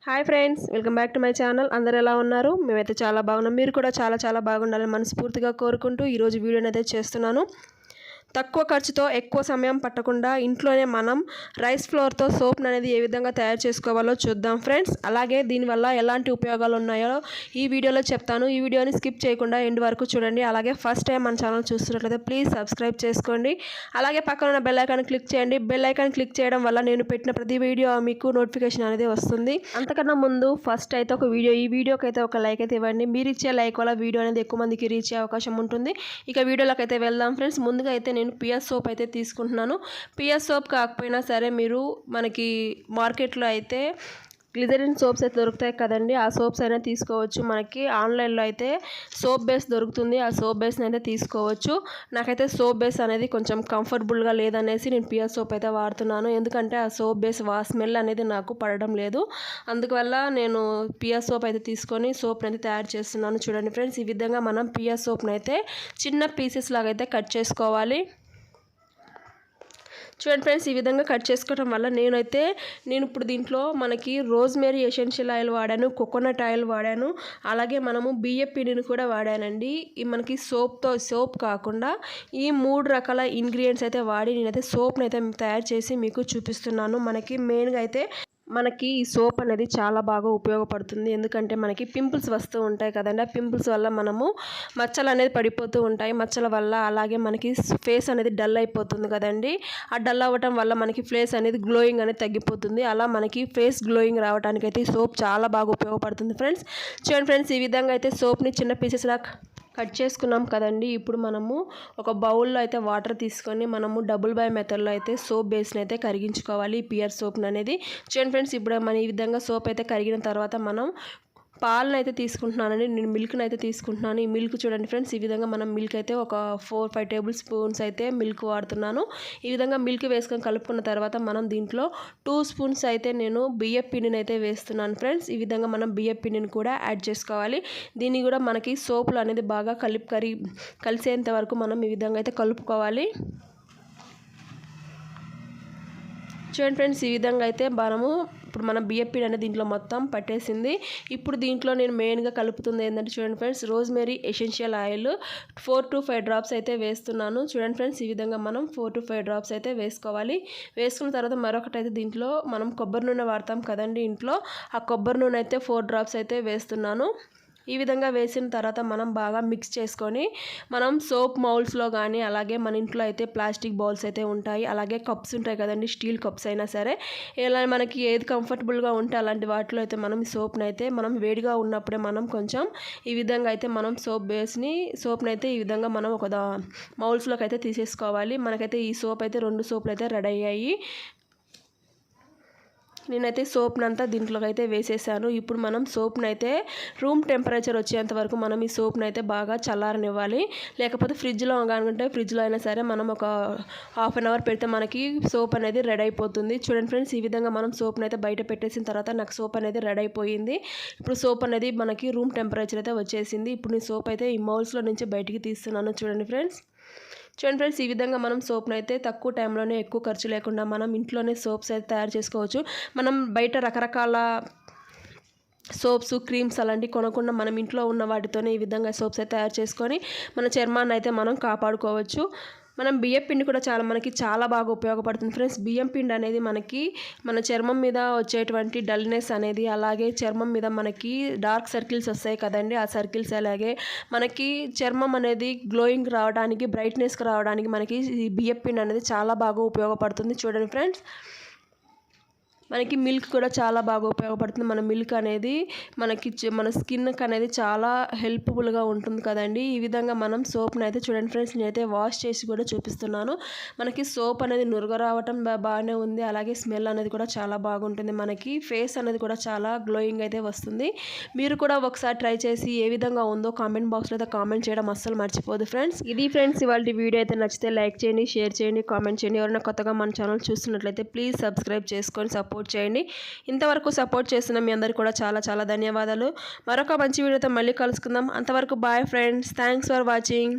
Hi friends, welcome back to my channel. అందరూ ఎలా ఉన్నారు? మేమైతే చాలా బాగున్నాం. మీరు కూడా చాలా బాగుండాలని మనస్ఫూర్తిగా కోరుకుంటూ ఈరోజు వీడియోని అయితే చేస్తున్నాను. తక్కువ ఖర్చుతో ఎక్కువ సమయం పట్టకుండా ఇంట్లోనే మనం రైస్ ఫ్లోర్తో సోప్ని అనేది ఏ విధంగా తయారు చేసుకోవాలో చూద్దాం ఫ్రెండ్స్. అలాగే దీనివల్ల ఎలాంటి ఉపయోగాలు ఉన్నాయో ఈ వీడియోలో చెప్తాను. ఈ వీడియోని స్కిప్ చేయకుండా ఎండ్ వరకు చూడండి. అలాగే ఫస్ట్ టైం మన ఛానల్ చూస్తున్నట్లయితే ప్లీజ్ సబ్స్క్రైబ్ చేసుకోండి. అలాగే పక్కన ఉన్న బెల్ ఐకాన్ క్లిక్ చేయండి. బెల్ ఐకాన్ క్లిక్ చేయడం వల్ల నేను పెట్టిన ప్రతి వీడియో మీకు నోటిఫికేషన్ అనేది వస్తుంది. అంతకన్నా ముందు ఫస్ట్ అయితే ఈ వీడియోకి అయితే ఒక లైక్ అయితే ఇవ్వండి. మీరు ఇచ్చే లైక్ వల్ల వీడియో అనేది ఎక్కువ మందికి రీచ్ అయ్యే అవకాశం ఉంటుంది. ఇక వీడియోలోకి అయితే వెళ్దాం ఫ్రెండ్స్. ముందుగా అయితే నేను పిఎస్ సోప్ అయితే తీసుకుంటున్నాను. పిఎస్ సోప్ కాకపోయినా సరే మీరు మనకి మార్కెట్లో అయితే గ్లిజరిన్ సోప్స్ అయితే దొరుకుతాయి కదండి, ఆ సోప్స్ అయినా తీసుకోవచ్చు. మనకి ఆన్లైన్లో అయితే సోప్ బేస్ దొరుకుతుంది, ఆ సోప్ బేస్ని అయితే తీసుకోవచ్చు. నాకైతే సోప్ బేస్ అనేది కొంచెం కంఫర్టబుల్గా లేదనేసి నేను పిఎస్ సోప్ అయితే వాడుతున్నాను. ఎందుకంటే ఆ సోప్ బేస్ స్మెల్ అనేది నాకు పడడం లేదు. అందువల్ల నేను పిఎస్ సోప్ అయితే తీసుకొని సోప్ని అయితే తయారు చేస్తున్నాను. చూడండి ఫ్రెండ్స్, ఈ విధంగా మనం పిఎస్ సోప్ని అయితే చిన్న పీసెస్ లాగా అయితే కట్ చేసుకోవాలి. చూడండి ఫ్రెండ్స్, ఈ విధంగా కట్ చేసుకోవడం వల్ల నేను ఇప్పుడు దీంట్లో మనకి రోజ్మేరీ ఎసెన్షియల్ ఆయిల్ వాడాను, కోకోనట్ ఆయిల్ వాడాను, అలాగే మనము బియ్యం పిండిని కూడా వాడానండి. మనకి సోప్ కాకుండా ఈ 3 రకాల ఇంగ్రీడియంట్స్ అయితే వాడి నేనైతే సోప్ని అయితే తయారు చేసి మీకు చూపిస్తున్నాను. మనకి మెయిన్గా అయితే మనకి ఈ సోప్ అనేది చాలా బాగా ఉపయోగపడుతుంది. ఎందుకంటే మనకి పింపుల్స్ వస్తూ ఉంటాయి కదండి, ఆ పింపుల్స్ వల్ల మనము మచ్చలు అనేది పడిపోతూ ఉంటాయి. మచ్చల వల్ల అలాగే మనకి ఫేస్ అనేది డల్ అయిపోతుంది కదండి. ఆ డల్ అవ్వటం వల్ల మనకి ఫేస్ అనేది గ్లోయింగ్ అనేది తగ్గిపోతుంది. అలా మనకి ఫేస్ గ్లోయింగ్ రావడానికి అయితే ఈ సోప్ చాలా బాగా ఉపయోగపడుతుంది ఫ్రెండ్స్. చూడండి ఫ్రెండ్స్, ఈ విధంగా అయితే సోప్ని చిన్న పీసెస్లా కట్ చేసుకున్నాం కదండి. ఇప్పుడు మనము ఒక బౌల్లో అయితే వాటర్ తీసుకొని మనము డబుల్ బాయ్ మెథడ్లో అయితే సోప్ బేస్ని అయితే కరిగించుకోవాలి, పియర్ సోప్ని అనేది. చూడండి ఫ్రెండ్స్, ఇప్పుడు మనం ఈ విధంగా సోప్ అయితే కరిగిన తర్వాత మనం పాలను అయితే తీసుకుంటున్నానండి. నేను మిల్క్ని అయితే తీసుకుంటున్నాను. ఈ మిల్క్ చూడండి ఫ్రెండ్స్, ఈ విధంగా మనం మిల్క్ అయితే ఒక 4-5 టేబుల్ స్పూన్స్ అయితే మిల్క్ వాడుతున్నాను. ఈ విధంగా మిల్క్ వేసుకొని కలుపుకున్న తర్వాత మనం దీంట్లో 2 స్పూన్స్ అయితే నేను బియ్యం పిండిని అయితే వేస్తున్నాను ఫ్రెండ్స్. ఈ విధంగా మనం బియ్యం పిండిని కూడా యాడ్ చేసుకోవాలి. దీన్ని కూడా మనకి సోపులు అనేది బాగా కలిసేంత వరకు మనం ఈ విధంగా అయితే కలుపుకోవాలి. చూడండి ఫ్రెండ్స్, ఈ విధంగా అయితే ఇప్పుడు మనం బియ్యం పిండి అనేది దీంట్లో మొత్తం పట్టేసింది. ఇప్పుడు దీంట్లో నేను మెయిన్గా కలుపుతుంది ఏంటంటే చూడండి friends, rosemary essential oil 4 to 5 drops అయితే వేస్తున్నాను. చూడండి ఫ్రెండ్స్, ఈ విధంగా మనం 4 to 5 డ్రాప్స్ అయితే వేసుకోవాలి. వేసుకున్న తర్వాత మరొకటైతే దీంట్లో మనం కొబ్బరి నూనె వాడతాం కదండి ఇంట్లో, ఆ కొబ్బరి నూనె అయితే 4 డ్రాప్స్ అయితే వేస్తున్నాను. ఈ విధంగా వేసిన తర్వాత మనం బాగా మిక్స్ చేసుకొని మనం సోప్ మౌల్స్లో కానీ, అలాగే మన ఇంట్లో అయితే ప్లాస్టిక్ బౌల్స్ అయితే ఉంటాయి, అలాగే కప్స్ ఉంటాయి కదండి, స్టీల్ కప్స్ అయినా సరే, ఇలా మనకి ఏది కంఫర్టబుల్గా ఉంటే అలాంటి వాటిలో అయితే మనం ఈ సోప్ని అయితే మనం వేడిగా ఉన్నప్పుడే మనం కొంచెం ఈ విధంగా అయితే మనం సోప్ని అయితే ఈ విధంగా మనం ఒక మౌల్స్లోకి అయితే తీసేసుకోవాలి. మనకైతే ఈ సోప్ అయితే 2 సోపులు అయితే రెడీ అయ్యాయి. నేనైతే సోప్ని అంతా దీంట్లోకి అయితే వేసేసాను. ఇప్పుడు మనం సోప్ని అయితే రూమ్ టెంపరేచర్ వచ్చేంత వరకు మనం ఈ సోప్ని అయితే బాగా చల్లారనివ్వాలి. లేకపోతే ఫ్రిడ్జ్లో అయినా సరే మనం ఒక 1/2 అవర్ పెడితే మనకి సోప్ అనేది రెడీ అయిపోతుంది. చూడండి ఫ్రెండ్స్, ఈ విధంగా మనం సోప్ని అయితే బయట పెట్టేసిన తర్వాత నాకు సోప్ అనేది రెడీ అయిపోయింది. ఇప్పుడు సోప్ అనేది మనకి రూమ్ టెంపరేచర్ అయితే వచ్చేసింది. ఇప్పుడు నేను సోప్ అయితే ఈ మౌల్స్లో నుంచి బయటికి తీస్తున్నాను. చూడండి ఫ్రెండ్స్, ఈ విధంగా మనం సోప్ని అయితే తక్కువ టైంలోనే ఎక్కువ ఖర్చు లేకుండా మనం ఇంట్లోనే సోప్స్ అయితే తయారు చేసుకోవచ్చు. మనం బయట రకరకాల సోప్స్, క్రీమ్స్ అలాంటివి కొనకుండా మనం ఇంట్లో ఉన్న వాటితోనే ఈ విధంగా సోప్స్ అయితే తయారు చేసుకొని మన చర్మాన్ని అయితే మనం కాపాడుకోవచ్చు. మనం బియ్యం పిండి కూడా మనకి చాలా బాగా ఉపయోగపడుతుంది ఫ్రెండ్స్. బియ్యం పిండి అనేది మనకి మన చర్మం మీద వచ్చేటువంటి డల్నెస్ అనేది, అలాగే చర్మం మీద మనకి డార్క్ సర్కిల్స్ వస్తాయి కదండి, ఆ సర్కిల్స్, అలాగే మనకి చర్మం అనేది గ్లోయింగ్ రావడానికి, బ్రైట్నెస్కి రావడానికి మనకి ఈ బియ్యం పిండి అనేది చాలా బాగా ఉపయోగపడుతుంది. చూడండి ఫ్రెండ్స్, మనకి మిల్క్ కూడా చాలా బాగా ఉపయోగపడుతుంది. మన మిల్క్ అనేది మన స్కిన్కి అనేది చాలా హెల్ప్ఫుల్గా ఉంటుంది కదండి. ఈ విధంగా మనం సోప్ని అయితే చూడండి ఫ్రెండ్స్, నేనైతే వాష్ చేసి కూడా చూపిస్తున్నాను. మనకి సోప్ అనేది నురగ రావటం బాగానే ఉంది, అలాగే స్మెల్ అనేది కూడా చాలా బాగుంటుంది. మనకి ఫేస్ అనేది కూడా చాలా గ్లోయింగ్ అయితే వస్తుంది. మీరు కూడా ఒకసారి ట్రై చేసి ఏ విధంగా ఉందో కామెంట్ బాక్స్లో అయితే కామెంట్ చేయడం అస్సలు మర్చిపోదు ఫ్రెండ్స్. ఇది ఫ్రెండ్స్ ఇవాళ వీడియో అయితే నచ్చితే లైక్ చేయండి, షేర్ చేయండి, కామెంట్ చేయండి. ఎవరైనా కొత్తగా మన ఛానల్ చూస్తున్నట్లయితే ప్లీజ్ సబ్స్క్రైబ్ చేసుకొని సపోర్ట్ చేయండి. ఇంతవరకు సపోర్ట్ చేస్తున్న మీ అందరికీ కూడా చాలా ధన్యవాదాలు. మరొక మంచి వీడియోతో మళ్ళీ కలుసుకుందాం. అంతవరకు bye friends, thanks for watching.